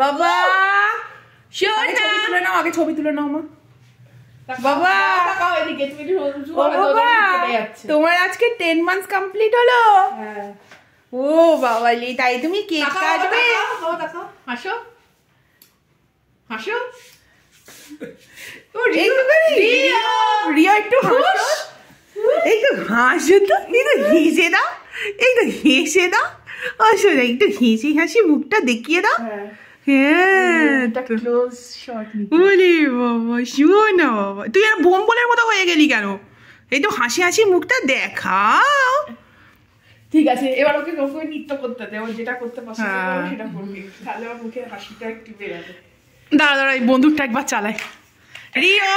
বাবা সোনা ছবি তুলে নাও, আগে ছবি তুলে নাও মা। বাবা তোমার আজকে 10 মান্থস কমপ্লিট হলো। ও বাবা তাই তুমি কেক কাটবে? হাসো হাসো রিয়া একটু হাসো, একটু হাসো তো, একটু হেসে দাও, একটু হেসে দাও। আসো একটু হেসে হাসি মুখটা দেখিয়ে দাও। হ্যাঁ বলি বাবা শোনা বাবা, তুই আর বোম্বলের মতো হয়ে গেলি কেন? এই তো হাসি হাসি মুখটা দেখাও। ঠিক আছে, এবার ওকে নৃত্য করতে দে, ও যেটা করতে পছন্দ করে সেটা করবি, তাহলে ওর মুখে হাসিটা একটু বেরাবে। দাঁড়া দাঁড়া, এই বন্দুকটা একবার চালাই। রিও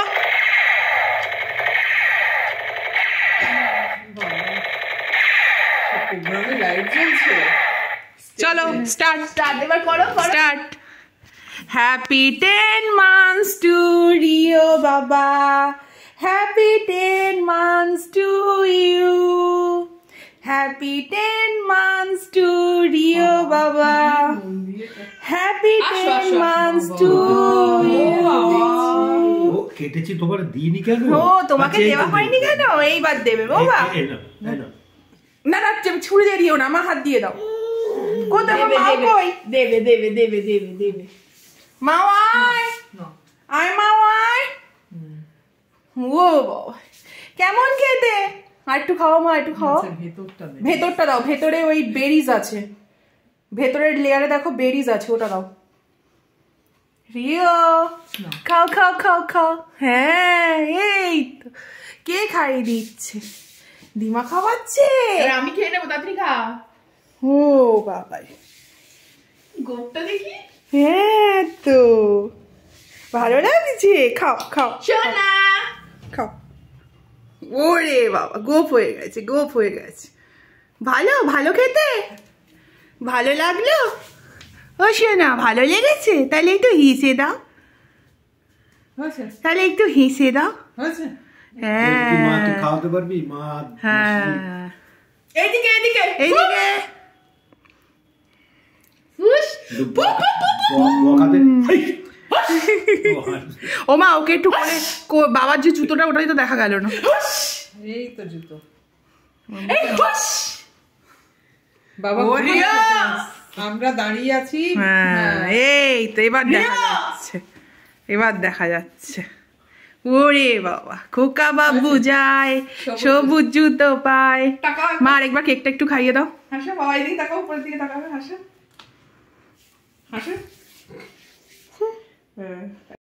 চলো স্টার্ট স্টার্ট, এবার করো start. Happy 10 months to Rio বাবা, happy 10 months to you, happy 10 months to Rio বাবা, হ্যাপি 10 মান্থস টু ইউ। কেটেছি তোমার দিইনি কেন? ও তোমাকে দেওয়া হয়নি কেন? এইবার দেবে বাবা। না না ছুরি দিয়ে দিও না, আমার হাত দিয়ে দাও। কোথায় মা কই? দেবে দেবে দেবে দেবে দেবে মাওয়াই আয় মাওয়াই। ও বাবা কেমন খেতে? আর একটু খাও মা, একটু খাও। ভেতরটা দাও, ভেতরে ওই বেরিজ আছে, ভেতরের লেয়ারে দেখো বেরিজ আছে, ওটা দাও। রিও খাও খাও খাও খাও। হ্যাঁ এই তো কে খাইয়ে দিচ্ছে? দিমা খাওয়াচ্ছে। আমি খেয়ে নেবো, তাড়াতাড়ি খা। ও বাবা গোপটা দেখি। হ্যাঁ তো ভালো লাগছে, খাও খাও সোনা খাও। ওরে বাবা গোপ হয়ে গেছে, গোপ হয়ে গেছে। ভালো ভালো খেতে ভালো লাগলো? ও শোনা ভালো লেগেছে? তাহলে একটু হেসে দাও, তাহলে একটু হেসে দাও। হ্যাঁ মা তুই খাওয়াতে পারবি? মা হ্যাঁ এইদিকে এইদিকে এইদিকে। ও মা ওকে একটু করে বাবার যে জুতোটা ওটাই তো দেখা গেল না। এই তো জুতো বাবা, আমরা দাঁড়িয়ে আছি। হ্যাঁ এই তো এবার দেখা যাচ্ছে, এবার দেখা যাচ্ছে। ওরে বাবা খোকা বাবু যায়, সবুজ জুতো পায়। মা আরেকবার কেকটা একটু খাইয়ে দাও। হাসো বাবা, এদিকে তাকাও, উপরের দিকে তাকাবে, হাসো হাসো।